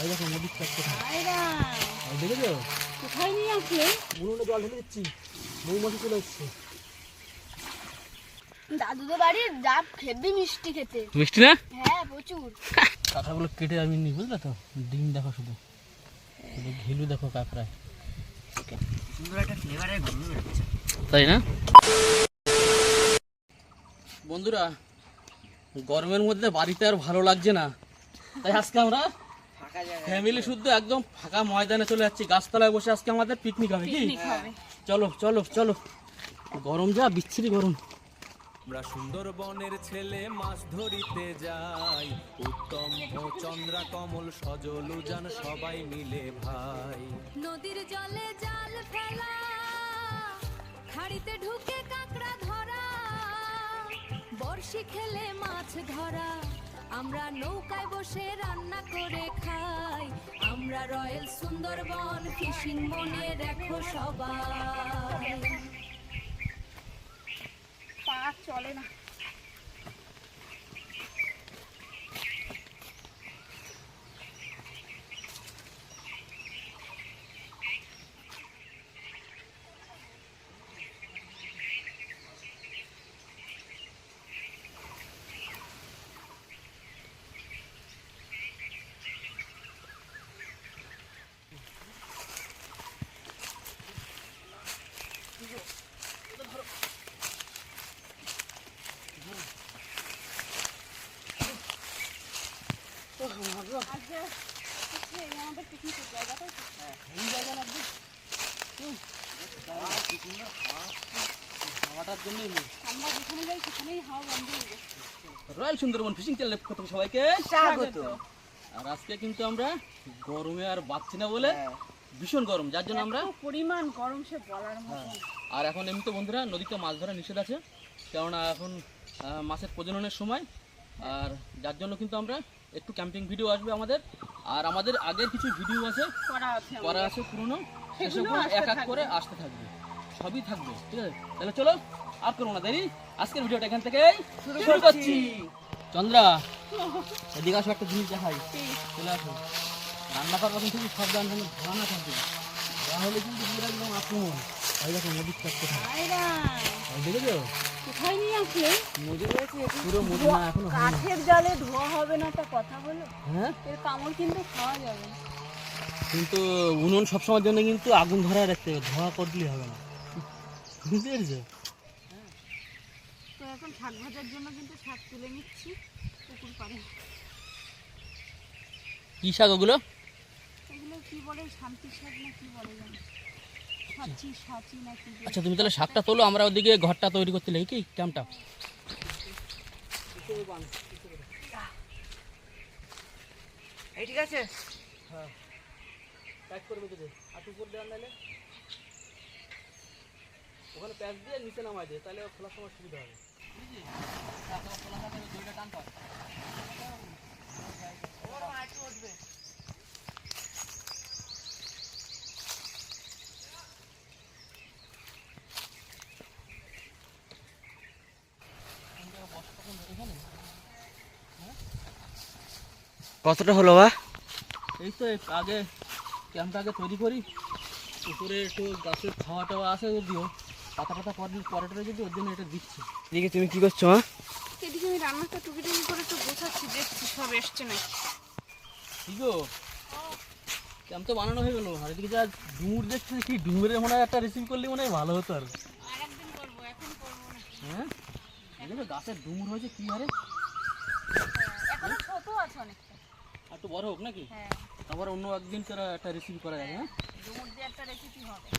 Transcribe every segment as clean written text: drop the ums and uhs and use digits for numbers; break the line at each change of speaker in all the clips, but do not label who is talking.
এই দেখো নদীর চাপ দেখেছো
কোথায় নিয়ে আসলে?
উনুনে জল ঢেলে দিচ্ছি, মৌমাছি চলে এসছে।
দাদুদের বাড়ির ডাব খেতে মিষ্টি খেতে।
মিষ্টি না?
হ্যাঁ প্রচুর।
কাঁকড়াগুলো কেটে আমি নিই, বুঝলে তো? ডিম দেখো শুধু, ঘিলু দেখো কাঁকড়ায়, সুন্দর একটা ফ্লেভারের গন্ধ বেরোচ্ছে, তাই না বন্ধুরা? গরমের মধ্যে বাড়িতে আর ভালো লাগছে না, তাই আজকে আমরা ফ্যামিলি শুদ্ধ একদম ফাঁকা ময়দানে চলে যাচ্ছি। গাছতলায় বসে আজকে আমাদের পিকনিক হবে। কি চলো চলো চলো, গরম যা বিচ্ছিরি গরম।
আমরা সুন্দরবনের ছেলে মাছ ধরিতে যাই, উত্তম ও চন্দ্রা কমল সজল উজান সবাই মিলে ভাই।
নদীর জলে জাল ফেলা, খাড়িতে ঢুকে কাঁকড়া ধরা, বর্ষি খেলে মাছ ধরা, আমরা নৌকায় বসে রান্না করে খাই। আমরা রয়্যাল সুন্দরবন ফিশিং, মনে রেখো সবাই।
পা চলে না।
রয়্যাল সুন্দরবন ফিশিং চ্যানেলের পক্ষ থেকে সবাইকে স্বাগত। আর আজকে কিন্তু আমরা গরমে আর বাঁচছি না বলে, ভীষণ গরম, যার জন্য আমরা
পরিমাণ গরম সে বলার মতো।
আর এখন এমনিতে বন্ধুরা নদীতে মাছ ধরা নিষেধ আছে, কেননা এখন মাছের প্রজননের সময়। আর যার জন্য কিন্তু আমরা একটু ক্যাম্পিং ভিডিও আসবে আমাদের, আর আমাদের আগের কিছু ভিডিও আছে করা আছে পুরনো, সেসব এক এক করে আসতে থাকবে, সবই থাকবে, ঠিক আছে? তাহলে চলো আর করবো না দেরি, আজকের ভিডিওটা এখান থেকে শুরু করছি। চন্দ্রা, এদিকে আসো, একটা জিনিস দেখাই, চলে আসো। রান্না করার কিন্তু খুব সাবধান, ধারণা থাকবে, তাহলে কিন্তু একদম আক্রমণ। এই দেখো নদীর চাপ কোথায়, দেখেছো?
কোথায় নিয়ে আসলে?
পুরো নদী না, এখনো
কাঠের জালে ধোয়া হবে না, তা কথা হলো।
হ্যাঁ,
এর কামড় কিন্তু খাওয়া যাবে না।
কিন্তু উনুন সবসময়ের জন্য কিন্তু আগুন ধরায় রাখতে হবে, ধোয়া করলে হবে না, বুঝতে পেরেছো?
তো এখন শাক ভাজার জন্য কিন্তু শাক তুলে নিচ্ছি পুকুর পাড়ে।
কি শাক ওগুলো?
এগুলো কি বলে, শান্তি শাক না কি বলে জানি, সাচি না কি।
আচ্ছা তুমি তাহলে শাকটা তোলো, আমরা ওদিকে ঘরটা তৈরি করতে লাগি, কি ক্যাম্পটা।
ঠিক আছে,
হ্যাঁ প্যাক করবে তো, আর উপর দেওয়ার নাইলে ওখানে প্যাক দিয়ে নিচে নামাই দে, তাহলে খোলার সময় সুবিধা হবে।
কতটা হলো বা?
এই তো আগে ক্যাম্পটা আগে তৈরি করি, উপরে একটু গাছের খাওয়া টাওয়া আছে, যদিও পাতা পাতা পরে যদি, ওর জন্য এটা দিচ্ছি।
এদিকে তুমি কি করছো মা?
এদিকে আমি রান্নাটা টুকিটুকি করে একটু গোছাচ্ছি, দেখছি সব এসছে নাকি।
কি গো, ক্যাম্প তো বানানো হয়ে গেলো, আর এদিকে যা ডুমুর দেখছি, কি ডুমুরের মনে হয় একটা রেসিপি করলে মনে হয় ভালো হতো। আর
আরেকদিন করবো, এখন করবো না।
হ্যাঁ, এদিকে গাছের ডুমুর হয়েছে কি হারে,
এখনো ছোট আছে অনেকটা।
আর একটু বড় হোক নাকি,
হ্যাঁ,
তারপর অন্য একদিন একটা রেসিপি করা যাবে। হ্যাঁ
ডুমুর দিয়ে একটা রেসিপি হবে।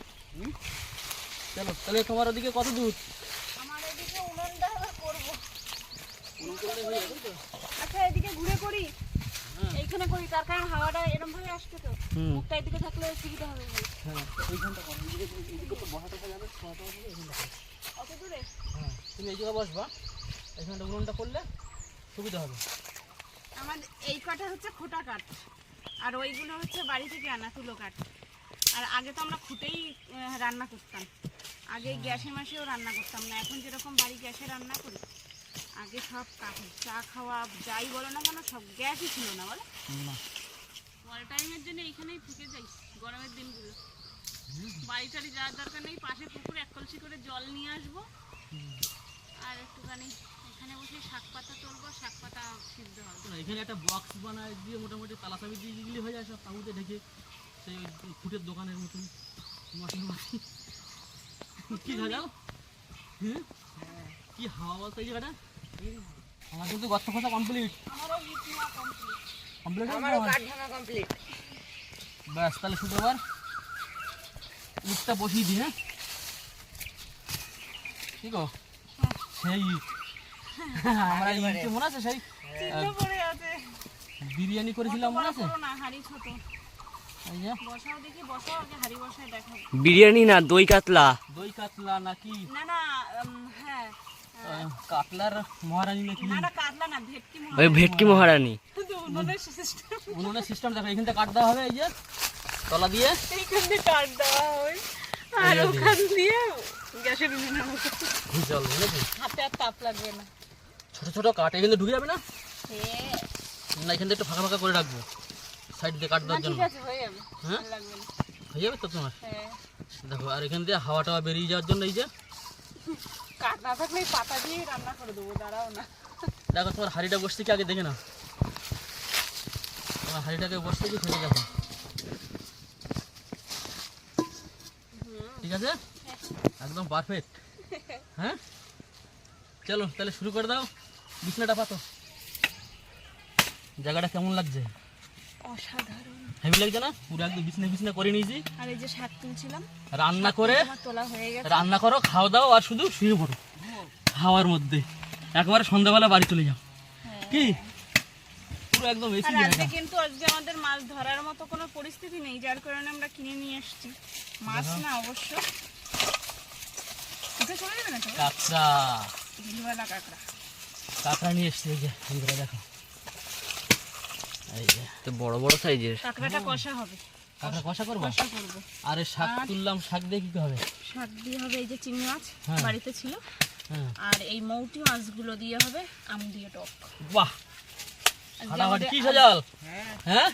চলো তাহলে, তোমার ওদিকে কত দূর?
আমার এদিকে উনুনটা আবার করবো।
উনুন করলে হয়ে যাবে তো?
আচ্ছা এদিকে ঘুরে করি, এইখানে করি, তার কারণ হাওয়াটা এরকম ভাবে আসছে তো, মুখটা এদিকে থাকলে সুবিধা হবে।
হ্যাঁ এইখানটা করো, এদিকে তো বসাটা যাবে, খাওয়াটা হবে এইখানটা করো।
অত দূরে?
হ্যাঁ তুমি এই জায়গায় বসবা, এখানটা উনুনটা করলে সুবিধা হবে।
আমার এই কাঠটা হচ্ছে খোটা কাঠ, আর ওইগুলো হচ্ছে বাড়ি থেকে আনা তুলো কাঠ। আর আগে তো আমরা খুঁটেই রান্না করতাম, আগে গ্যাসে মাসেও রান্না করতাম না, এখন যেরকম বাড়ি গ্যাসে রান্না করি, আগে সব কাঠে চা খাওয়া যাই বলো না কেন, সব গ্যাসই ছিল না বলো। টাইমের জন্য এইখানেই থেকে যাই গরমের দিনগুলো। বাড়ি টাড়ি যাওয়ার দরকার নেই, পাশে পুকুরে 1 কলসি করে জল নিয়ে আসবো আর একটুখানি এখানে বসে শাক পাতা তুলবো, শাক পাতা সিদ্ধ হবে।
না, এখানে একটা বক্স বানায় দিয়ে মোটামুটি তালা চাবি দিয়ে দিলে হয়ে যায়, সব তাবুতে ঢেকে সেই ওই ফুটের দোকানের মতন মাটি মাটি। কি খাওয়া হুম কি হাওয়া বলতো এই জায়গাটা? আমার কিন্তু গর্ত খোঁজা কমপ্লিট।
আমারও ইট নেওয়া কমপ্লিট।
কমপ্লিট
আমারও কাঠ ভাঙা কমপ্লিট।
ব্যাস তাহলে শুধু আবার ইটটা বসিয়ে দিই। হ্যাঁ ঠিক আছে সেই ইট আমরা ইটে মনে আছে সেই
চিহ্ন পড়ে আছে।
বিরিয়ানি করেছিলাম মনে আছে?
করো না, হাঁড়ি ছোট।
এই যে
বসাও দেখি, বসাও আগে হাঁড়ি বসায় দেখাবো।
বিরিয়ানি না, দই কাতলা।
দই কাতলা নাকি
না না হ্যাঁ
কাতলার মহারানী নাকি?
না না কাতলা না, ভেটকি
ওই ভেটকি মহারানী।
উনুনের সিস্টেম।
উনুনের সিস্টেম দেখো, এখান থেকে কাট দেওয়া হবে এই যে তলা দিয়ে,
এইখান দিয়ে কাট দেওয়া হয় আর ওখান দিয়ে গ্যাসের উনুনের মতো।
জল বুঝেছি
হাতে আর তাপ লাগবে না।
ছোট ছোট কাঠ এখান থেকে ঢুকে যাবে না?
হ্যাঁ
না এখান থেকে একটু ফাঁকা ফাঁকা করে রাখবো সাইড দিয়ে কাট
না
দেওয়ার
ঠিক
জন্য।
আছে, হয়ে যাবে,
হ্যাঁ?
ভালো লাগবে না।
হয়ে যাবে তো তোমার?
হ্যাঁ
দেখো আর এখান দিয়ে হাওয়া টাওয়া বেরিয়ে যাওয়ার জন্য এই যে
কাঠ না থাকলে এই পাতা দিয়েই রান্না করে দেবো, দাঁড়াও না।
দেখো তোমার হাঁড়িটা বসতে কি আগে দেখে না, তোমার হাঁড়িটাকে বসতে কি ফেলে দেখো। ঠিক আছে একদম পারফেক্ট। হ্যাঁ চলো তাহলে শুরু করে দাও। বিছনাটা পাতো, জায়গাটা কেমন লাগছে?
অসাধারণ।
হেভি লাগছে না? পুরো একদম বিছনা বিছনা করে নিয়েছি।
আর এই যে শাক তুলছিলাম,
রান্না করে
আমার তোলা হয়ে গেছে।
রান্না করো, খাওয়া দাও আর শুধু শুয়ে পড়ো হাওয়ার মধ্যে, একবারে সন্ধ্যাবেলা বাড়ি চলে যাও। কি পুরো একদম এসি
আর
জায়গা।
আজকে কিন্তু আজকে আমাদের মাছ ধরার মতো কোনো পরিস্থিতি নেই, যার কারণে আমরা কিনে নিয়ে এসেছি মাছ। না অবশ্য উঠে চলে যাবে না তো,
কাঁকড়া
ঝিলওয়ালা কাঁকড়া।
কাঁকড়া নিয়ে এসছি এই যে বন্ধুরা দেখো, এই যে
তো বড় বড় সাইজের।
কাঁকড়াটা কষা হবে,
কাঁকড়া কষা করবো।
কষা করবো।
আরে শাক তুললাম, শাক দিয়ে কি হবে?
শাক দিয়ে হবে এই যে চিংড়ি মাছ
হ্যাঁ।
বাড়িতে ছিল,
হ্যাঁ
আর এই মৌটি মাছগুলো দিয়ে হবে আম দিয়ে টক।
বাহ
আজকে
ফাটাফাটি
আমাদের-
কি সাজাল। হ্যাঁ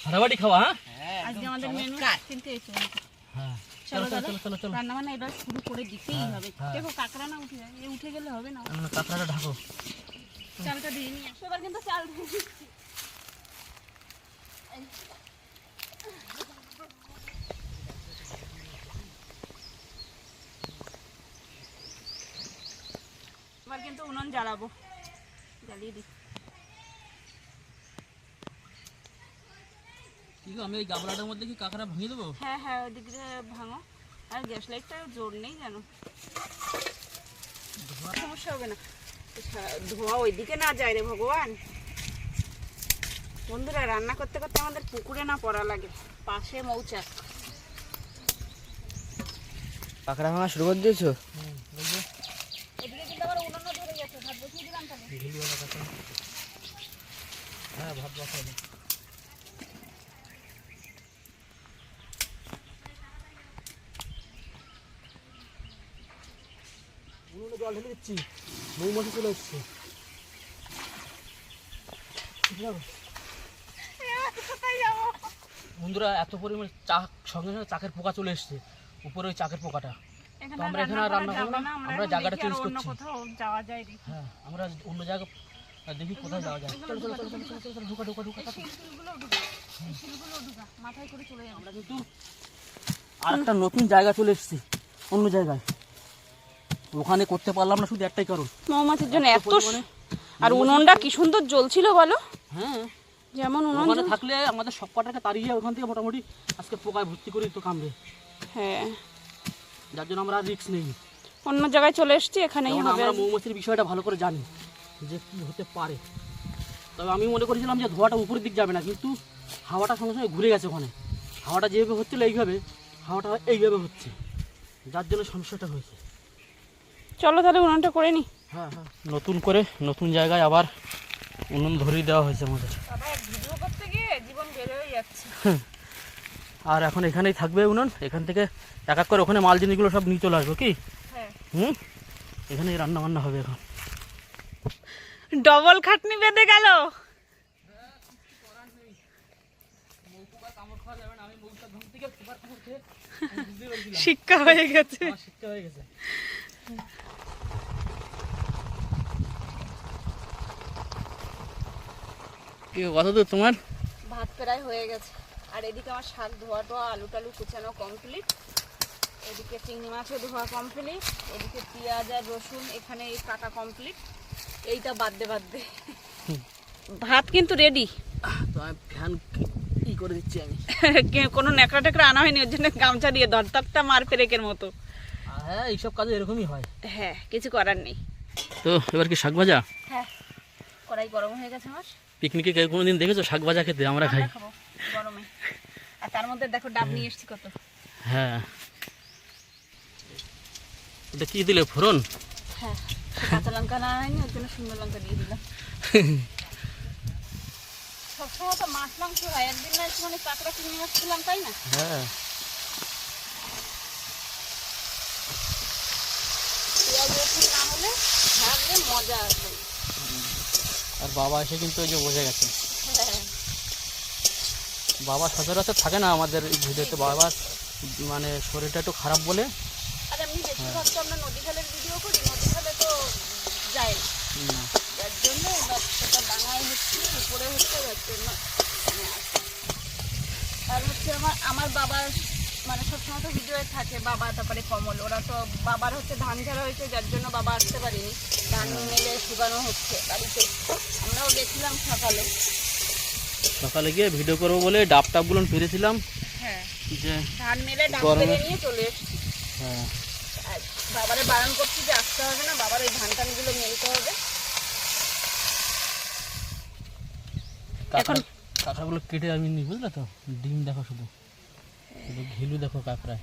ফাটাফাটি খাওয়া। হ্যাঁ
আজকে আমাদের মেনু কিন্তু এই পর্যন্ত।
হ্যাঁ
চলো
চলো চলো চলো চলো
রান্না বান্না এবার শুরু করে দিতেই হবে।
হ্যাঁ।
দেখো কাঁকড়া না উঠে যায়, এ উঠে গেলে হবে না।
কাঁকড়াটা ঢাকো।
চালটা দিয়ে নিয়ে আসো, এবার কিন্তু চাল দিয়ে দিচ্ছি। এবার কিন্তু উনুন জ্বালাবো, জ্বালিয়ে দিই।
কি গো, আমি এই গাবলাটার মধ্যে কি কাঁকড়া ভাঙিয়ে দেবো?
হ্যাঁ হ্যাঁ ওই দিক দিয়ে ভাঙো, আর গ্যাস লাইটটাও জোর নেই জানো, সমস্যা হবে না। ধোয়া ওইদিকে না যায় রে ভগবান। বন্ধুরা রান্না করতে করতে আমাদের পুকুরে না পড়া লাগে, পাশে মৌচাক।
কাঁকড়া ভাঙা শুরু করে দিয়েছো?
এদিকে কিন্তু আবার উনুনও ধরে গেছে, ভাত বসিয়ে দিলাম তাহলে।
হ্যাঁ ভাত বসাবো। উনুনে জল ঢেলে দিচ্ছি, মৌমাছি চলে এসছে।
কোথায় যাবো?
বন্ধুরা এত পরিমাণে চাক সঙ্গে সঙ্গে চাকের পোকা চলে এসছে, উপরে ওই চাকের পোকাটা।
এখানে
তো আমরা এখানে আর
করা
রান্না করবো
যাবে
না,
আমরা
আমরা
এখন
জায়গাটা
দেখি আর
চেঞ্জ
অন্য
করছি।
কোথাও যাওয়া যায় দেখি।
হ্যাঁ আমরা অন্য জায়গা দেখি কোথায় যাওয়া যায়। চলো চলো চলো চলো চলো চলো ঢুকা ঢুকা ঢুকা।
শিলগুলো ঢুকা, এই শিলগুলো ঢুকা, মাথায় করে চলে যাবে।
আমরা কিন্তু আর একটা নতুন জায়গা চলে এসেছি, অন্য জায়গায়। ওখানে করতে পারলাম না শুধু একটাই কারণ,
মৌমাছির জন্য এত আর উনুনটা কি সুন্দর জ্বলছিল বলো।
হ্যাঁ
যেমন উনুন
ওখানে থাকলে আমাদের সব কটাকে তাড়িয়ে ওখান থেকে মোটামুটি আজকে পোকায় ভর্তি করে দিত কামড়ে,
হ্যাঁ,
যার জন্য আমরা রিস্ক নেই।
অন্য জায়গায় চলে এসেছি, এখানেই
কারণ
হবে।
আমরা মৌমাছির বিষয়টা ভালো করে জানি যে কি হতে পারে। তবে আমি মনে করেছিলাম যে ধোঁয়াটা উপরের দিক যাবে না, কিন্তু হাওয়াটা সঙ্গে সঙ্গে ঘুরে গেছে ওখানে। হাওয়াটা যেভাবে হচ্ছিল এইভাবে, হাওয়াটা এইভাবে হচ্ছে, যার জন্য সমস্যাটা হয়েছে।
চলো তাহলে উনুনটা করে নি।
হ্যাঁ হ্যাঁ নতুন করে নতুন জায়গায় আবার উনুন ধরিয়ে দেওয়া হয়েছে আমাদের।
ভিডিও করতে গিয়ে জীবন বের হয়ে যাচ্ছে।
আর এখন এখানেই থাকবে উনুন, এখান থেকে এক এক করে ওখানে মাল জিনিসগুলো সব নিয়ে চলে আসবো কি।
হ্যাঁ,
এখানেই রান্না বান্না হবে এখন।
ডবল খাটনি বেঁধে গেল।
পোকা কামড় খাওয়া যাবে না, আমি মুখটা ধম থেকে পোকার কামড় খেয়ে আমি বুঝতেই পারছিলাম
শিক্ষা হয়ে গেছে।
আমার শিক্ষা হয়ে গেছে। কি কত দূর তোমার?
ভাত প্রায় হয়ে গেছে, আর এদিকে আমার শাক ধোয়া টোয়া আলু টালু কুচানো কমপ্লিট, এদিকে চিংড়ি মাছও ধোয়া কমপ্লিট, এদিকে পেঁয়াজ আর রসুন এখানে কাটা কমপ্লিট, এইটা বাদে ভাত কিন্তু রেডি।
তো আমি ফ্যান ই করে দিচ্ছি আমি।
কোনো ন্যাকড়া টেকড়া আনা হয়নি, ওর জন্য গামছা দিয়ে দরতকটা মার পেরেকের মতো।
হ্যাঁ এইসব কাজে এরকমই হয়।
হ্যাঁ কিছু করার নেই।
তো এবার কি শাক ভাজা?
হ্যাঁ কড়াই গরম হয়ে গেছে আমার।
পিকনিকে কেউ কোনোদিন দেখেছো শাক ভাজা খেতে? আমরা খাই।
আমরা খাবো গরমে, আর তার মধ্যে দেখো ডাব নিয়ে এসেছি কত।
হ্যাঁ এটা কি দিলে, ফোড়ন?
হ্যাঁ কাঁচা লঙ্কা না হয়নি, ওর জন্য শুকনো লঙ্কা দিয়ে দিলাম। সবসময় তো মাছ মাংস হয়, একদিন না একটু মানে কাঁকড়া চিংড়ি মাছ খেলাম, তাই না?
হ্যাঁ
পেঁয়াজ রসুন না হলে ভাজলে মজা আসবে।
আর বাবা এসে কিন্তু ওই যে বসে গেছে।
হ্যাঁ
বাবা সচরাচর থাকে না আমাদের এই ভিডিওতে, বাবা মানে শরীরটা একটু খারাপ বলে।
আর এমনি বেশিরভাগ তো আমরা নদী খালের ভিডিও করি, নদী খালে তো যায় না, যার জন্য সেটা ডাঙায় হচ্ছে উপরে হচ্ছে, যার জন্য আমি আসি। আর হচ্ছে আমার বাবা মানে সবসময় তো ভিডিওয়ে থাকে, বাবা তারপরে কমল, ওরা তো বাবার হচ্ছে ধান ঝাড়া হয়েছে, যার জন্য বাবা আসতে পারিনি, ধান মেলে শুকানো হচ্ছে বাড়িতে। আমরাও গেছিলাম সকালে।
সকালে গিয়ে ভিডিও করবো বলে ডাব টাবগুলো পেরেছিলাম
হ্যাঁ
যে
ধান মেলে ডাব
গরমে-
পেরে নিয়ে চলে এসেছি।
হ্যাঁ
আর বাবারে বারণ করছি যে আসতে হবে না, বাবার ওই ধান টানগুলো মেলতে হবে।
এখন কাঁকড়াগুলো কেটে আমি নিই, বুঝলে তো? ডিম দেখো, শুধু শুধু ঘিলু দেখো কাঁকড়ায়।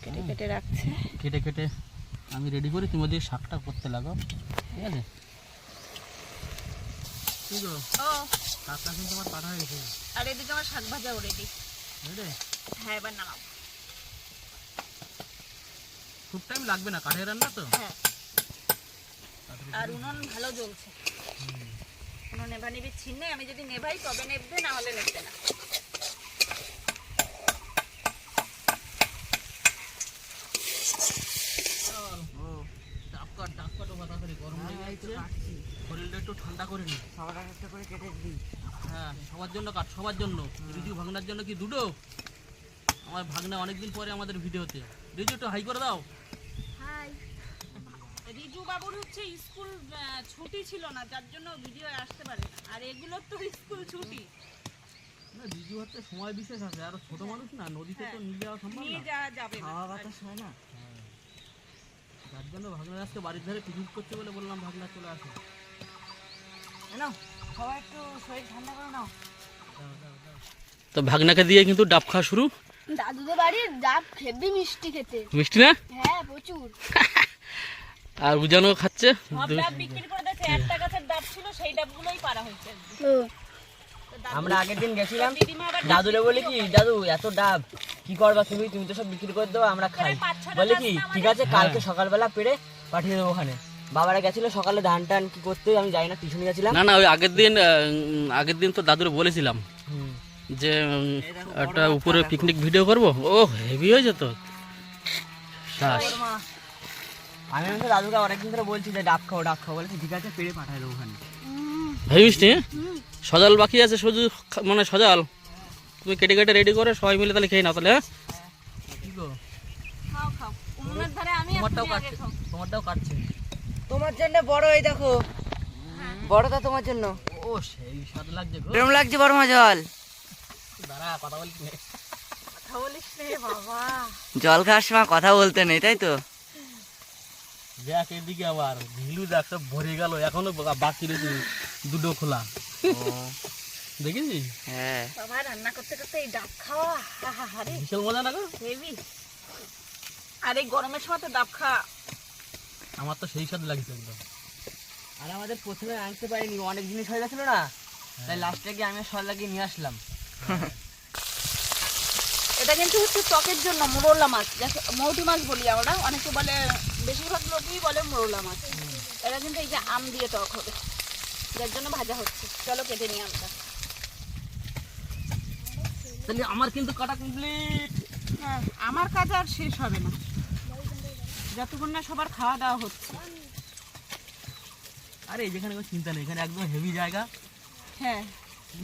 কেটে কেটে রাখছে।
কেটে কেটে আমি রেডি করি, তুমি ওদিকে শাকটা করতে লাগো, ঠিক আছে? কি গো,
ও
কাঁকড়া কিন্তু আমার কাটা হয়ে গেছে।
আর এদিকে আমার শাক ভাজাও রেডি।
বুঝলে
হ্যাঁ এবার নামাবো।
খুব টাইম লাগবে না, কাঠের রান্না তো।
হ্যাঁ আর উনুন ভালো জ্বলছে, কোনো নেভানিবির ছিন নেই। আমি যদি নেভাই তবে নেববে, না হলে নেববে না।
ডাব কাটো তাড়াতাড়ি, গরম লেগে যাচ্ছে, শরীরটা একটু ঠান্ডা করে নি। হ্যাঁ সবার জন্য কাট, সবার জন্য। রিজু ভাগনার জন্য কি দুটো? আমার ভাগনা অনেকদিন পরে আমাদের ভিডিওতে। রিজু একটু হাই করে দাও।
রিজু বাবুর হচ্ছে স্কুল ছুটি ছিল না, যার জন্য ভিডিও আসতে পারে না, আর এগুলোর তো স্কুল ছুটি।
না রিজু হচ্ছে সময় বিশেষ আছে, আর ছোট মানুষ না, নদীতে তো নিয়ে যাওয়া সম্ভব
নিয়ে
না,
যাওয়া যাবে না।
হয় না। যার জন্য ভাগনা আজকে বাড়ির ধারে পিকনিক করছে বলে বললাম ভাগনা চলে আসে।
সবাই একটু শরীর ঠান্ডা করে নাও।
তো ভাগনাকে দিয়ে কিন্তু ডাব খাওয়া শুরু।
দাদুদের বাড়ির ডাব হেবি মিষ্টি খেতে।
মিষ্টি না?
হ্যাঁ প্রচুর।
আর উজানো খাচ্ছে।
সব ডাব বিক্রি করে দিয়েছে, একটা গাছের ডাব ছিল সেই ডাবগুলোই পারা হয়েছে।
আমরা আগের দিন গেছিলাম,
দিদিমা আবার
দাদুরে বলে কি, দাদু এত ডাব কি করবা তুমি, তুমি তো সব বিক্রি করে দেবো, আমরা খাই। বলে কি ঠিক আছে, কালকে সকালবেলা পেড়ে পাঠিয়ে দেবো ওখানে। বাবারা গেছিল সকালে ধান টান কি করতে, আমি যাই না, টিউশনে গেছিলাম।
না না, ওই আগের দিন তো দাদুরে বলেছিলাম যে একটা উপরে পিকনিক ভিডিও করব। ও হেভি হয়েছে তো শ্বাস।
আমি তো দাদুকে অনেকদিন ধরে বলছি যে ডাব খাও ডাব খাও, বলেছি ঠিক আছে পেড়ে পাঠাই দেবো ওখানে।
হেভি মিষ্টি। সজাল বাকি আছে, শুধু মানে সজাল তুমি কেটে কেটে রেডি করে সবাই মিলে তাহলে খেয়ে নাও তাহলে। হ্যাঁ
খাও খাও, উনুনের ধারে আমি
তোমারটাও
এখনই আগে
কাটছে,
খাও।
তোমারটাও কাটছে।
তোমার জন্য বড়, এই দেখো বড়টা তোমার জন্য।
ও সেই স্বাদ লাগছে গো।
প্রেম লাগছে বড় মা জল।
দাঁড়া কথা বলিস নে।
কথা বলিস রে বাবা।
জল খাওয়ার সময় কথা বলতে নেই, তাই তো?
দেখ এদিকে আবার ভিলু দেখ সব ভরে গেল, এখনো বাকি রয়েছে দুটো খোলা। দেখেছিস?
হ্যাঁ
বাবা রান্না করতে করতে এই ডাব খাওয়া, আরে
বিশাল মজা না গো।
হেভি। আর এই গরমের সময় তো ডাব খাওয়া।
আমার তো সেই স্বাদ লাগছে একদম।
আর আমাদের প্রথমে আনতে পারিনি, অনেক জিনিস হয়ে গেছিল না, তাই লাস্টে গিয়ে আমি সল লাগিয়ে নিয়ে আসলাম।
এটা কিন্তু হচ্ছে টকের জন্য মোরলা মাছ, যাকে মৌটি মাছ বলি আমরা, অনেকে বলে, বেশিরভাগ লোকই বলে মোরলা মাছ। এটা কিন্তু এই যে আম দিয়ে টক হবে, যার জন্য ভাজা হচ্ছে। চলো কেটে নিই আমটা।
তাহলে আমার কিন্তু কাটা কমপ্লিট।
হ্যাঁ, আমার কাজ আর শেষ হবে না যতক্ষণ না সবার খাওয়া দাওয়া হচ্ছে।
আরে যেখানে কোনো চিন্তা নেই, এখানে একদম হেভি জায়গা।
হ্যাঁ,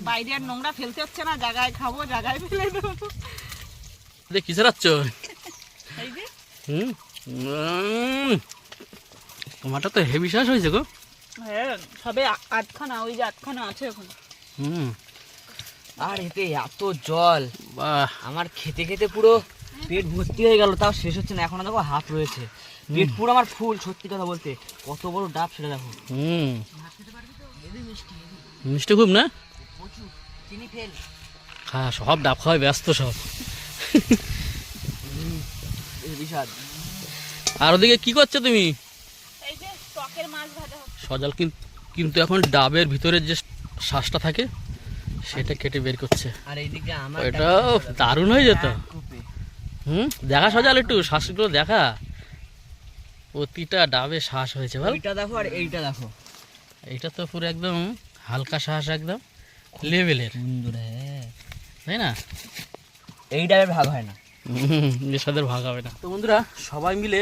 বাইরে আর নোংরা ফেলতে হচ্ছে না, জায়গায় খাবো জায়গায় ফেলে দেবো।
কি ছাড়াচ্ছ?
এই যে
টমাটো তো হেভি শ্বাস হয়েছে গো।
হ্যাঁ, সবে আটখানা, ওই যে আটখানা আছে এখন।
আর এতে এত জল,
বাহ,
আমার খেতে খেতে পুরো পেট ভর্তি হয়ে গেল, তাও শেষ হচ্ছে না। এখনো দেখো হাফ রয়েছে, পেট পুরো আমার ফুল। সত্যি কথা বলতে কত বড় ডাব সেটা দেখো।
মিষ্টি খুব না?
প্রচুর চিনি ফেল।
হ্যাঁ, সব ডাব খাওয়ায় ব্যস্ত সব।
বিষাদ।
আর ওদিকে কি করছো তুমি?
এই যে টকের মাছ ভাজা হচ্ছে।
সজল কিন্তু এখন ডাবের ভিতরে যে শ্বাসটা থাকে সেটা কেটে বের করছে।
আর এইদিকে আমার
এটা দারুণ হয়ে যেত। দেখা সজাল, একটু শ্বাসগুলো দেখা। প্রতিটা ডাবে শ্বাস হয়েছে বল।
এইটা দেখো আর এইটা দেখো,
এইটা তো পুরো একদম হালকা শ্বাস, একদম লেভেলের,
সুন্দর। হ্যাঁ, তাই না? এই ডাবের ভাগ হয় না,
এর সাথে ভাগ হবে না। তো বন্ধুরা, সবাই মিলে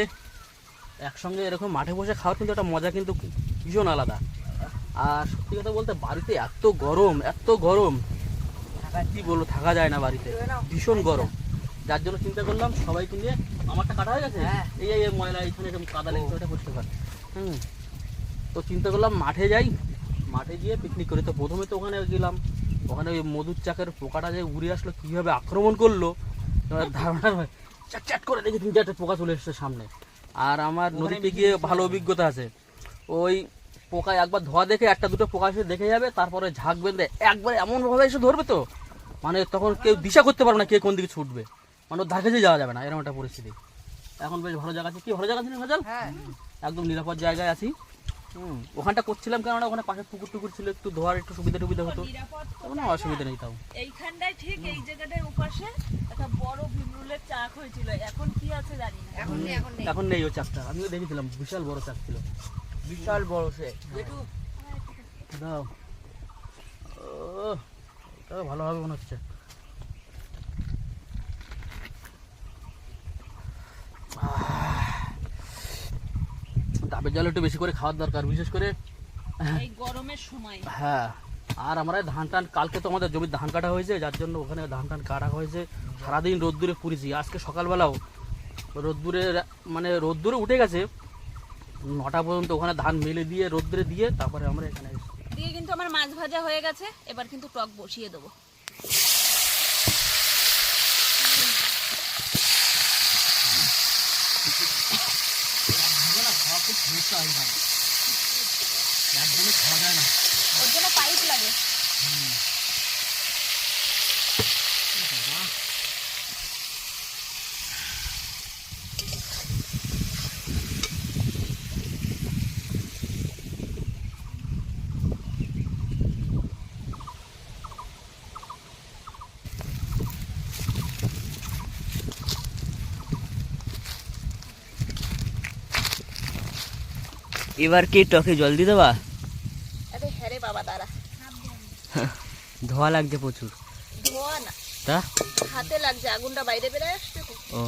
একসঙ্গে এরকম মাঠে বসে খাওয়ার কিন্তু একটা মজা কিন্তু ভীষণ আলাদা। আর সত্যি কথা বলতে বাড়িতে এত গরম, এত গরম, কি বলবো, থাকা যায় না বাড়িতে, ভীষণ গরম। যার জন্য চিন্তা করলাম সবাইকে নিয়ে। আমারটা কাটা হয়ে গেছে, এই এই ময়লা এইখানে কাদা লেগেছে, ওটা পরিষ্কার কর। তো চিন্তা করলাম মাঠে যাই, মাঠে গিয়ে পিকনিক করি। তো প্রথমে তো ওখানে গেলাম, ওখানে ওই মধুর চাকের পোকাটা যে উড়ে আসলো, কীভাবে আক্রমণ করলো ধারণা, চাট চাট করে দেখি 3-4টা পোকা চলে এসছে সামনে। আর আমার নদীতে গিয়ে ভালো অভিজ্ঞতা আছে, ওই পোকা একবার ধোয়া দেখে 1-2 পোকা এসে দেখে যাবে, তারপরে ঝাঁক বেঁধে একবার এমনভাবে এসে ধরবে, তো মানে তখন কেউ দিশা করতে পারবে না কে কোন দিকে ছুটবে, মানে ওর ধার কাছে যাওয়া যাবে না, এরকম একটা পরিস্থিতি। এখন বেশ ভালো জায়গা আছে। কি ভালো জায়গা আছে না সজল? একদম নিরাপদ জায়গায় আছি। ওখানটা করছিলাম কেননা ওখানে পাশে পুকুর টুকুর ছিল, একটু ধোয়ার একটু সুবিধা টুবিধা হতো, কোনো অসুবিধা নেই। তাও
এইখানটায় ঠিক এই জায়গাটার উপাশে একটা বড় ভিমরুলের চাক হয়েছিল, এখন কি আছে জানি না।
এখন নেই ওই চাকটা, আমিও দেখেছিলাম বিশাল বড় চাক ছিল,
বিশাল বড় সে।
দাও। ও ভালো হবে মনে হচ্ছে। ডাবের জল একটু বেশি করে খাওয়ার দরকার, বিশেষ করে
এই গরমের সময়।
হ্যাঁ। আর আমরা ধান টান, কালকে তো আমাদের জমির ধান কাটা হয়েছে, যার জন্য ওখানে ধান টান কাটা হয়েছে, সারাদিন রোদ্দুরে পুড়েছি। আজকে সকালবেলাও রোদ্দুরে, মানে রোদ্দুরে উঠে গেছে 9টা পর্যন্ত, ওখানে ধান মেলে দিয়ে রোদ্দুরে দিয়ে তারপরে আমরা এখানে
দিয়ে কিন্তু আমার মাছ ভাজা হয়ে গেছে, এবার কিন্তু টক বসিয়ে দেবো। ওর জন্য পাইপ লাগে।
এবার কি টকে জল দিয়ে দেবা?
আরে হ্যাঁ রে বাবা, দাঁড়া,
ধোয়া লাগছে প্রচুর।
ধোয়া না,
তা
হাতে লাগছে, আগুনটা বাইরে বেরিয়ে আসছে তো।
ও,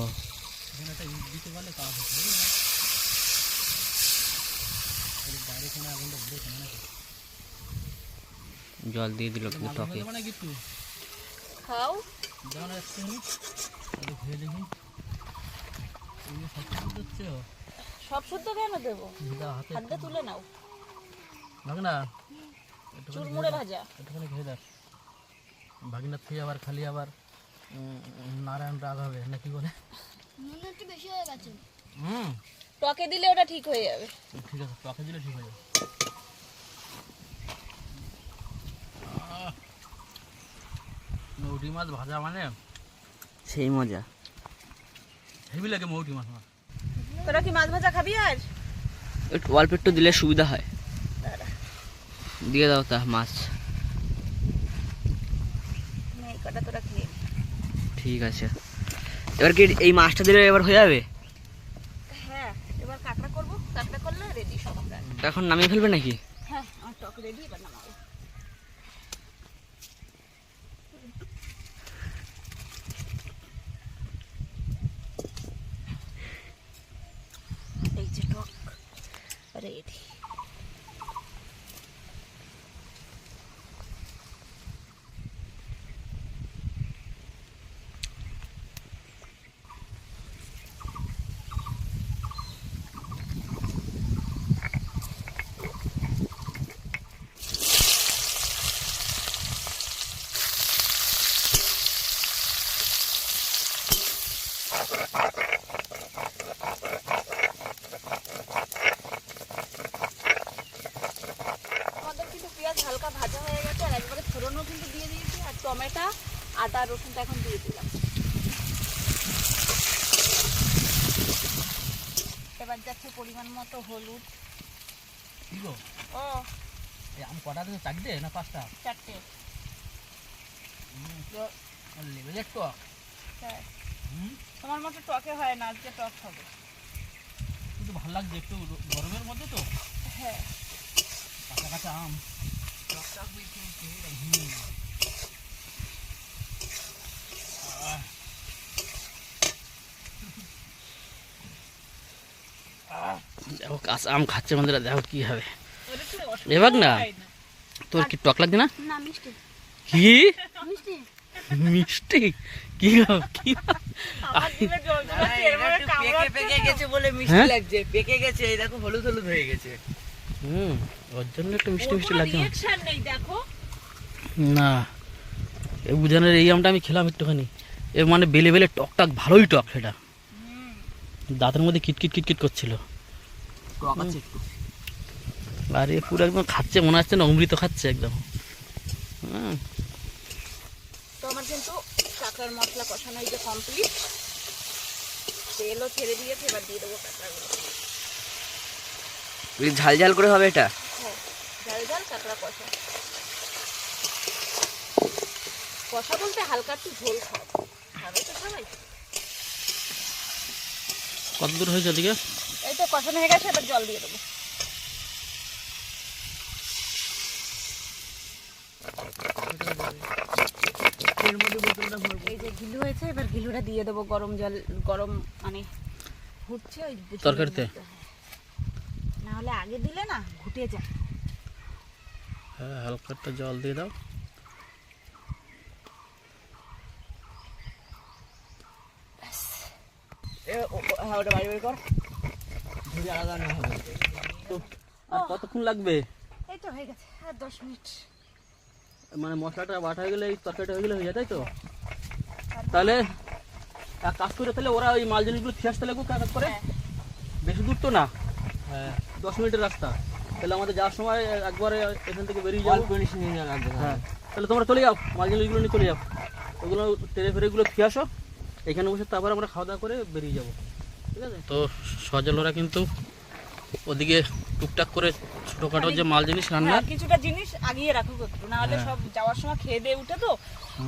জল দিয়ে দিল কিন্তু টকে।
খাও, সব শুদ্ধ কেন দেবো, হাতে তুলে নাও।
ভাগনা
চুরমুড়ে ভাজা
একটুখানি খেয়ে দেখ, ভাগিনা খেয়ে আবার খালি আবার নারায়ণ রাগ হবে নাকি বলে।
মনে হচ্ছে বেশি হয়ে গেছে।
টকে দিলে ওটা ঠিক হয়ে যাবে।
ঠিক আছে, টকে দিলে ঠিক হয়ে যাবে। মৌটি মাছ ভাজা মানে
সেই মজা,
হেভি লাগে মৌটি মাছ।
তোরা কি মাছ ভাজা খাবি আর?
একটু অল্প একটু দিলে সুবিধা হয়। দিয়ে দাও তা মাছ।
কটা তোরা খেয়ে নে।
ঠিক আছে, এবার কি এই মাছটা দিলে এবার হয়ে যাবে?
হ্যাঁ, এবার কাঁকড়া করবো, কাঁকড়া করলে রেডি সব।
এখন নামিয়ে ফেলবে নাকি?
হ্যাঁ, আমার টক রেডি, এবার নামাবো। সেই মজা,
মৌটি মাছ ভাজা মানে হেভি লাগে মৌটি মাছ।
টক রেডি, এবার নামাবো।
হেভি লাগে মৌটি মাছ।
আমাদের কিন্তু পেঁয়াজ হালকা ভাজা হয়ে গেছে আর একবারে ফোড়নও কিন্তু দিয়ে দিয়েছি আর টমেটো আদা রসুনটা এখন দিয়ে দিলাম। এবার যাচ্ছে পরিমাণ মতো হলুদ। ও
আম কটা থেকে 4টে না 5টা?
4টে।
লেবেলের টক।
হ্যাঁ, তোমার মতো টকে হয় না, আজকে টক হবে।
কিন্তু ভালো লাগছে একটু গরমের মধ্যে তো।
হ্যাঁ,
কাঁচা কাঁচা আম। দেখো কাঁচা আম খাচ্ছে বন্ধুরা, দেখো কি হবে এবার না। তোর কি টক লাগছে না?
না মিষ্টি
কি
মিষ্টি
মিষ্টি? কি কি
আমার জিভে জল চলে আসছে, এরপরে কামড়াচ্ছে
পেকে
তো।
গেছে বলে মিষ্টি
হ্যাঁ?
লাগছে, পেকে গেছে, এই দেখো হলুদ হলুদ হয়ে গেছে।
ওর জন্য একটু মিষ্টি
ওর
মিষ্টি
কোনো
লাগছে না।
reaction নেই, দেখো।
না এই বুঝানোর এই আমটা আমি খেলাম একটুখানি, এ মানে বেলে বেলে টক টাক ভালোই টক, সেটা দাঁতের মধ্যে কিটকিট কিটকিট করছিল।
টক আছে একটু।
আর এ পুরো একদম খাচ্ছে, মনে হচ্ছে না অমৃত খাচ্ছে একদম।
তো আমার কিন্তু কাঁকড়ার মশলা কষানো এই যে কমপ্লিট, তেলও ছেড়ে দিয়েছে, এবার দিয়ে দেবো কাঁকড়াগুলো।
ঝাল ঝাল করে হবে এটা।
হ্যাঁ, ঝাল ঝাল কাঁকড়া কষা। কষা বলতে হালকা একটু ঝোল খাও, খাবে তো সবাই।
কত দূর হয়েছে ওদিকে?
এই তো কষানো হয়ে গেছে, এবার জল দিয়ে দেবো। এই যে ঘিলু হয়েছে, এবার ঘিলুটা দিয়ে দেবো। গরম জল, গরম মানে ফুটছে ওই
তরকারিতে?
না হলে আগে দিলে না ঘুটে যায়।
হ্যাঁ, হালকা একটা জল দিয়ে দাও।
হ্যাঁ, ওটা বাড়ি বাড়ি কর, ঝুড়ি আলাদা না হবে।
আর কতক্ষণ লাগবে?
এই তো হয়ে গেছে, আর 10 মিনিট।
মানে মশলাটা বাটা হয়ে গেলে এই তরকারিটা হয়ে গেলে হয়ে যায়, তাই তো? তাহলে এক কাজ করে, তাহলে ওরা ওই মাল জিনিসগুলো খেয়ে আসতে লাগবে কাজ করে।
হ্যাঁ।
বেশি দূর তো না,
হ্যাঁ,
10 মিনিটের রাস্তা। তাহলে আমাদের যাওয়ার সময় একবারে এখান থেকে বেরিয়ে যাবো।
অল্প নিয়ে নিয়ে লাগবে।
হ্যাঁ, তাহলে তোমরা চলে যাও, মাল জিনিসগুলো নিয়ে চলে যাও, ওগুলো তেরে ফেরেগুলো খেয়ে আসো। এখানে বসে তারপর আমরা খাওয়া দাওয়া করে বেরিয়ে যাবো, ঠিক আছে? তো সজল ওরা কিন্তু ওদিকে টুকটাক করে ছোটোখাটো যে মাল জিনিস রান্না,
হ্যাঁ, কিছুটা জিনিস আগিয়ে রাখুক একটু, না হলে
হ্যাঁ।
সব যাওয়ার সময় খেয়ে দিয়ে উঠে তো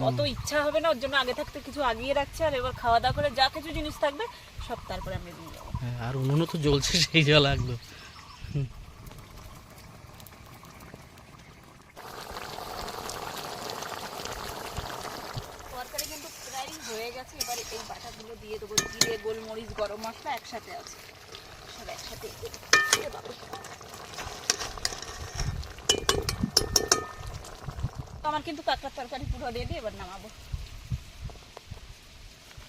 অত ইচ্ছা হবে না, ওর জন্য আগে থাকতে কিছু আগিয়ে রাখছে। আর এবার খাওয়া দাওয়া করে যা কিছু জিনিস থাকবে সব তারপরে আমরা নিয়ে যাবো।
হ্যাঁ, আর উনুনও তো জ্বলছে, সেই জল লাগলো।
তরকারি কিন্তু প্রায় হয়ে গেছে, এবার এই বাটাগুলো দিয়ে দেবো। জিরে, গোলমরিচ, গরম মশলা একসাথে আছে, সব একসাথে দিয়ে দেবো। এ বাবা। তো আমার কিন্তু কাঁকড়ার তরকারি পুরো রেডি, এবার নামাবো।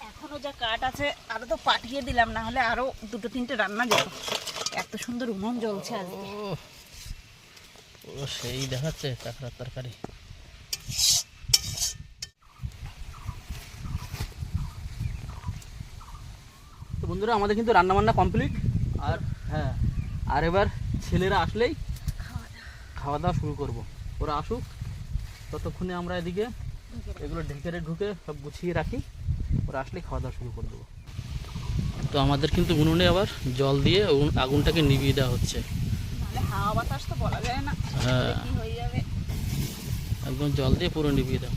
এখনো যা কাঠ আছে আরো তো পাঠিয়ে দিলাম, না হলে আরো 2-3টে রান্না যেত। এত সুন্দর উনুন জ্বলছে আজকে।
ও সেই দেখাচ্ছে কাঁকড়ার তরকারি। তো বন্ধুরা, আমাদের কিন্তু রান্না বান্না কমপ্লিট। আর হ্যাঁ, আর এবার ছেলেরা আসলেই খাওয়া দাওয়া শুরু করব। ওরা আসুক, ততক্ষণে আমরা এদিকে এগুলো ঢুকে সব গুছিয়ে রাখি, ওরা আসলেই খাওয়া দাওয়া শুরু করে দেবো। তো আমাদের কিন্তু উনুনে আবার জল দিয়ে আগুনটাকে নিভিয়ে দেওয়া হচ্ছে।
নাহলে হাওয়া বাতাস তো বলা যায় না,
হ্যাঁ,
কি হয়ে যাবে।
একদম জল দিয়ে পুরো নিভিয়ে দাও।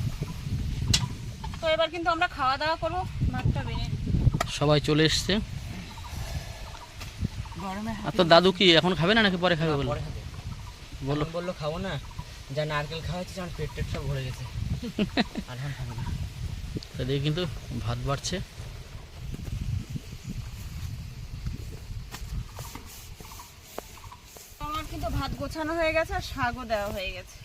তো এবার কিন্তু আমরা খাওয়া দাওয়া করবো, ভাতটা বেড়ে নিই।
সবাই চলে এসছে।
গরমে
আর তোর দাদু কি এখন খাবে না নাকি পরে খাবে বলো?
পরে খাবে।
বলো।
বললো খাবো না, যা নারকেল খাওয়া হচ্ছে আমার পেট টেট সব ভরে গেছে, আর এখন খাবো না।
এদিকে কিন্তু ভাত বাড়ছে।
আমার কিন্তু ভাত গোছানো হয়ে গেছে আর শাকও দেওয়া হয়ে গেছে।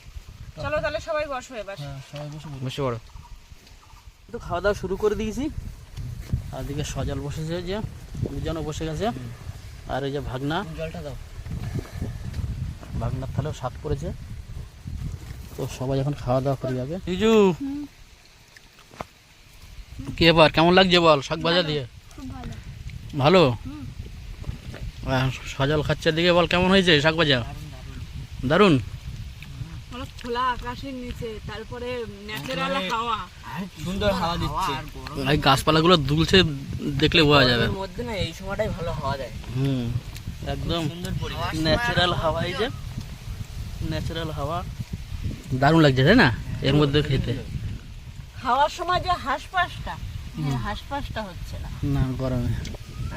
চলো তাহলে সবাই বসো এবার।
সবাই বসে পড়ো। তো খাওয়া দাওয়া শুরু করে দিয়েছি। আর এদিকে সজল বসেছে, যে দুজনও বসে গেছে। আর এই যে ভাগনা,
জলটা দাও।
ভাগনার থালেও স্বাদ করেছে। তো সবাই এখন খাওয়া দাওয়া করে যাবে। রিজু, কি এবার কেমন লাগছে বল শাক ভাজা দিয়ে?
খুব ভালো।
ভালো। সজল খাচ্ছে দিকে বল কেমন হয়েছে শাক ভাজা? দারুণ।
মানে খোলা আকাশের নিচে, তারপরে ন্যাচারাল হাওয়া।
সুন্দর হাওয়া দিচ্ছে।
এই গাছপালাগুলো দুলছে দেখলে বোঝা যাবে।
গরমের মধ্যে না এই সময়টাই ভালো হাওয়া দেয়।
একদম
সুন্দর পরিবেশ।
ন্যাচারাল হাওয়া, এই যে ন্যাচারাল হাওয়া দারুণ লাগছে তাই না এর মধ্যে খেতে?
খাওয়ার সময় যে হাঁসফাঁসটা, হাঁসফাঁসটা হচ্ছে না।
না গরমে।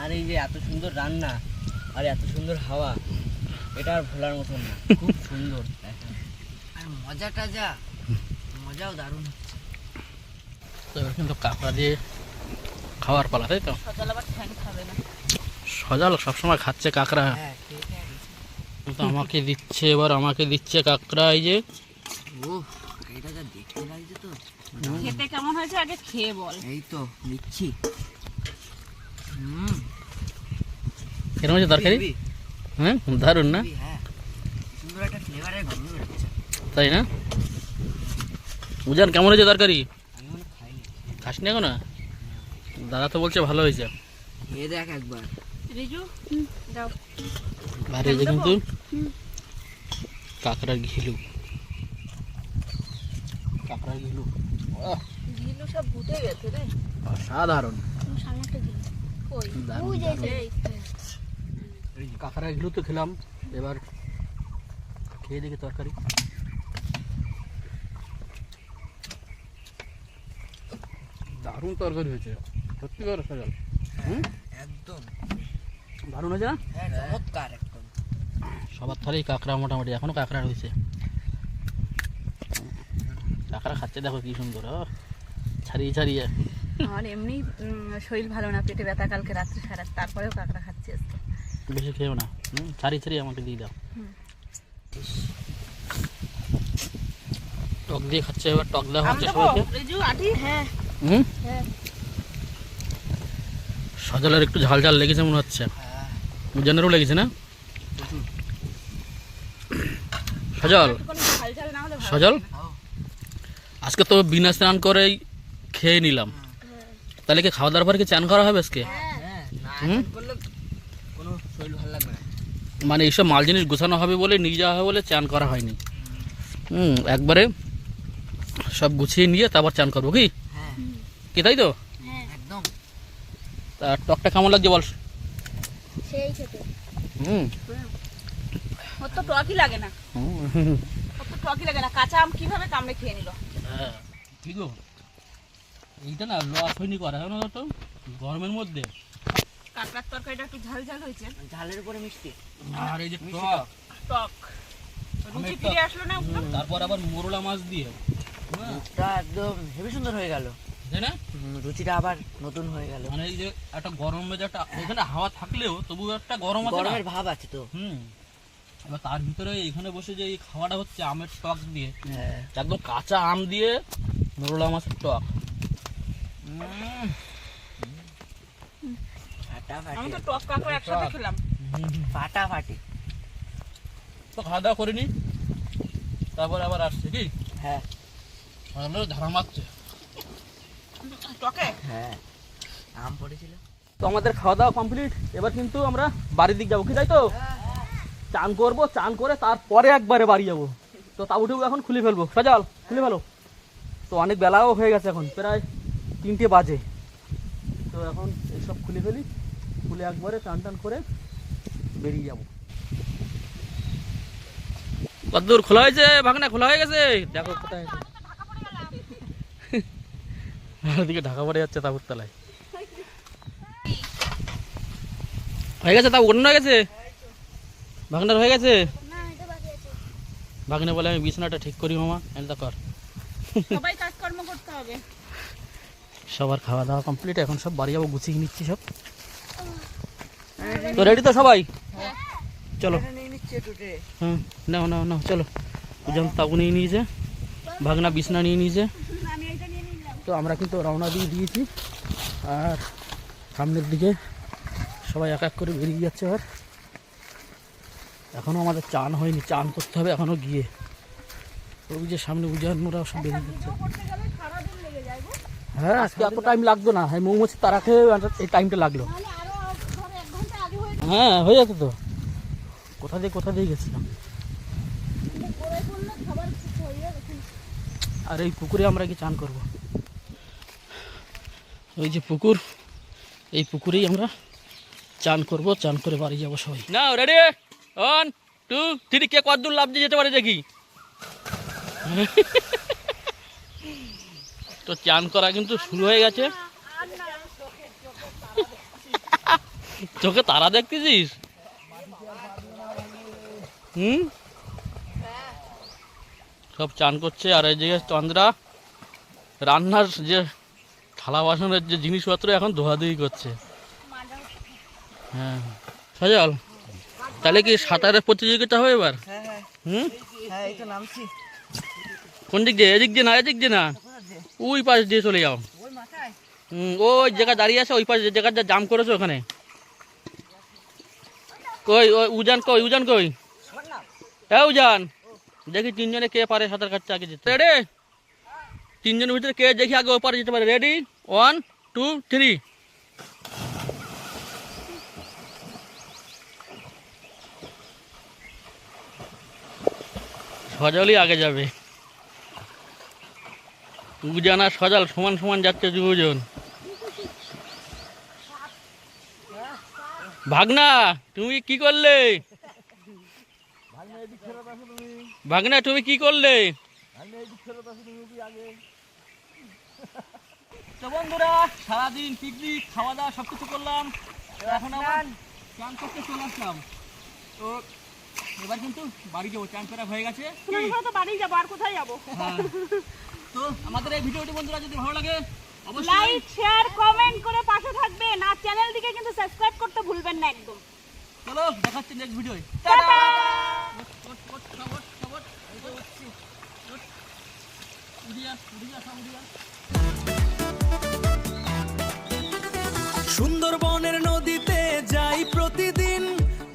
আর এই যে এত সুন্দর রান্না আর এত সুন্দর হাওয়া, এটা আর ভোলার মতন না। খুব সুন্দর আর মজাটা যা, মজাও দারুণ হচ্ছে।
তো এবার কিন্তু কাঁকড়া দিয়ে খাওয়ার পালা, তাই তো?
সকাল আবার ঠ্যাং খাবে না।
সজাল সবসময় খাচ্ছে কাঁকড়া,
হ্যাঁ খেয়ে
কিন্তু আমাকে দিচ্ছে, এবার আমাকে দিচ্ছে কাঁকড়া। এই যে
ও এটা যা দেখতে লাগছে তো।
খেতে কেমন হয়েছে আগে খেয়ে বল।
এই তো নিচ্ছি।
এরকম হচ্ছে তরকারি। হ্যাঁ দারুণ না?
হ্যাঁ সুন্দর একটা ফ্লেভারের গন্ধ বেরোচ্ছে।
তাই না? উজান কেমন হয়েছে তরকারি?
আমি মনে খাইনি।
খাসনি এখনো? দাদা তো বলছে ভালো হয়েছে।
খেয়ে দেখ একবার।
রিজু দাও।
আর এই যে কিন্তু কাঁকড়ার ঘিলু, কাঁকড়ার ঘিলু
গিলু সব ভুতে গেছে রে।
অসাধারণ।
সামনেটা দিন
কই?
দারুণ,
ওই যে
দারুণ। কাঁকড়ার ঘিলু তো খেলাম, এবার খেয়ে দেখি তরকারি। দারুণ তরকারি হয়েছে সত্যি করে সজল।
একদম
দারুণ হয়েছে না?
হ্যাঁ চমৎকার একদম।
সবার থরেই কাঁকড়া মোটামুটি, এখনো কাঁকড়া রয়েছে। কাঁকড়া খাচ্ছে দেখো কি সুন্দর, ছাড়িয়ে ছাড়িয়ে।
আমার এমনি শরীর ভালো না, পেটে ব্যথা কালকে রাত্রে সারা, তারপরেও কাঁকড়া খাচ্ছি আজকে।
বেশি খেয়েও না, ছাড়িয়ে ছাড়িয়ে আমাকে দিয়ে দাও। টক দিয়ে খাচ্ছে, এবার টক দেওয়া হচ্ছে সবাইকে।
রিজু আটি। হ্যাঁ
হুম, সজলের একটু ঝাল ঝাল লেগেছে মনে হচ্ছে, উজানেরও লেগেছে না? সজল,
কোনো ঝাল ঝাল না হলে ভালো
সজল
লাগে না।
আজকে তো বিনা স্নান করেই খেয়ে নিলাম, তাহলে কি খাওয়া দাওয়ার পরে কি চান করা হবে আজকে?
হ্যাঁ না
হুম?
করলে কোনো শরীর ভালো লাগবে না।
মানে এইসব মাল জিনিস গোছানো হবে বলে, নিয়ে যাওয়া হবে বলে চান করা হয়নি। একবারে সব গুছিয়ে নিয়ে তারপর চান করবো কি?
হ্যাঁ
কি তাই তো?
একদম।
তা টকটা কেমন লাগছে বল?
সেই খেতে
হুম
ওর তো টকই লাগে না,
হুম।
ওর তো টকই লাগে না। কাঁচা আম কিভাবে কামড়ে খেয়ে নিল।
হ্যাঁ ঠিক গো, এইটা না লস হয়নি করা, কেন তো গরমের মধ্যে।
কাঁকড়ার তরকারিটা একটু ঝাল ঝাল হয়েছে,
ঝালের উপরে মিষ্টি।
আর এই যে
মিষ্টি
টক,
টক। রুচি ফিরে আসলো না একদম।
তারপর আবার মোরলা মাছ দিয়ে,
মুখটা একদম হেবি সুন্দর হয়ে গেল,
তাই না?
রুচিটা আবার নতুন হয়ে গেল।
মানে এই যে একটা গরম মেজাজটা, এখানে হাওয়া থাকলেও তবু একটা গরম আছে না?
গরমের ভাব আছে তো।
এবার তার ভিতরে এখানে বসে যে এই খাওয়াটা হচ্ছে আমের টক দিয়ে,
হ্যাঁ
একদম কাঁচা আম দিয়ে মোরলা মাছের টক।
ফাটাফাটি
আমি তো টক কাঁকড়া একসাথে খেলাম।
ফাটাফাটি।
তো খাওয়া দাওয়া করিনি, তারপর আবার আসছে কি?
হ্যাঁ
ধারা মারছে।
টকে
হ্যাঁ আম পড়েছিল।
তো আমাদের খাওয়া দাওয়া কমপ্লিট, এবার কিন্তু আমরা বাড়ির দিক যাবো কি, তাই তো? চান করবো, চান করে তারপরে একবারে বাড়ি যাবো। তো তাবুটুকু এখন খুলে ফেলবো, সজাল খুলে ফেলো। তো অনেক বেলাও হয়ে গেছে, এখন প্রায় 3টে বাজে। তো এখন এইসব খুলে ফেলি, খুলে একবারে চান টান করে বেরিয়ে যাবো। কতদূর খোলা হয়েছে? ভাগনা খোলা হয়ে গেছে, দেখো কোথায় দিকে ঢাকা পড়ে যাচ্ছে তাবুর তলায়। হয়ে গেছে, তাও অন্য হয়ে গেছে, ভাগনার হয়ে গেছে।
না এটা বাকি আছে
ভাগনা বলে আমি বিছানাটা ঠিক করি মামা, এটা কর।
সবাই কাজকর্ম করতে হবে।
সবার খাওয়া দাওয়া কমপ্লিট, এখন সব বাড়ি যাবো, গুছিয়ে নিচ্ছি সব। তো রেডি তো সবাই? চলো।
নিয়ে নিচ্ছে টুটে।
হুম, নাও নাও নাও, চলো। যেমন তাবু নিয়ে নিয়েছে, ভাগনা বিছনা নিয়ে নিয়েছে।
আমি এইটা নিয়ে নিলাম।
তো আমরা কিন্তু রওনা দিয়ে দিয়েছি, আর সামনের দিকে সবাই এক এক করে বেরিয়ে যাচ্ছে। আর এখনও আমাদের চান হয়নি, চান করতে হবে এখনও গিয়ে। ওই যে সামনে উজানোরা সব বেরিয়ে যাচ্ছে।
করতে গেলে সারাদিন লেগে যায় গো।
হ্যাঁ আজকে এত টাইম লাগতো না, এই মৌমাছি তারা খেয়ে এই টাইমটা লাগলো।
তাহলে আরো
হ্যাঁ হয়ে যাচ্ছে তো, কোথা দিয়ে গেছিলাম। আর এই পুকুরে আমরা কি চান করব, ওই যে পুকুর, এই পুকুরেই আমরা চান করব, চান করে বাড়ি যাবো সবাই। না রেডি 1 2 3 কে কত দূর লাভ দিয়ে যেতে পারে দেখি। তো চান করা কিন্তু শুরু হয়ে গেছে। চোখে তারা দেখতেছিস? সব চান করছে। আর এই যে চন্দ্রা রান্নার যে থালা বাসনের যে জিনিসপত্র এখন ধোয়াধুয়ি করছে। হ্যাঁ সজল, তাহলে কি সাঁতারের প্রতিযোগিতা হবে এবার?
হ্যাঁ এই তো নামছি।
কোন দিক দিয়ে? এদিক দিয়ে না, এদিক দিয়ে না, ওই পাশ দিয়ে চলে যাও। ওই জায়গা দাঁড়িয়ে আছে, ওই পাশে যে জায়গাটা জাম করেছে ওখানে। কই ওই উজান কই? উজান কই? হ্যাঁ উজান, দেখি তিনজনে কে পারে সাঁতার কাটতে আগে যেতে। রেডি? তিনজনের ভিতরে কে দেখি আগে ওপারে যেতে পারে। রেডি 1 2 3। সজলই আগে যাবে। উজান আর সজল সমান সমান যাচ্ছে দুজন। ভাগনা তুমি কি করলে? ভাগনা তুমি কি করলে? তো বন্ধুরা সারাদিন পিকনিক খাওয়া দাওয়া সবকিছু করলাম, এখন আমরা চান করতে চলে আসলাম। তো এবার কিন্তু বাড়ি যাবো, চান করা হয়ে গেছে।
তো বাড়ি যাবো, আর কোথায় যাবো?
তো আমাদের এই ভিডিওটি বন্ধুরা যদি ভালো লাগে অবশ্যই
লাইক শেয়ার কমেন্ট করে পাশে থাকবেন, আর চ্যানেলটিকে কিন্তু সাবস্ক্রাইব করতে ভুলবেন না একদম।
চলো দেখাচ্ছি নেক্সট ভিডিও।
টাটা।
সুন্দরবনের নদীতে যাই প্রতিদিন,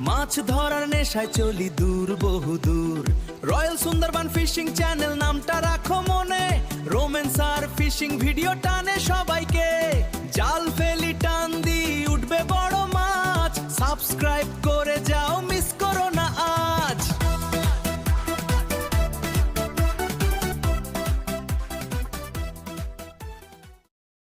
মাছ ধরার নেশায় চলি দূর বহুদূর। রয়্যাল সুন্দরবন ফিশিং চ্যানেল নামটা রাখো মনে, রোম্যান্স আর ফিশিং ভিডিও টানে সবাইকে। জাল ফেলি টান দি উঠবে বড় মাছ, সাবস্ক্রাইব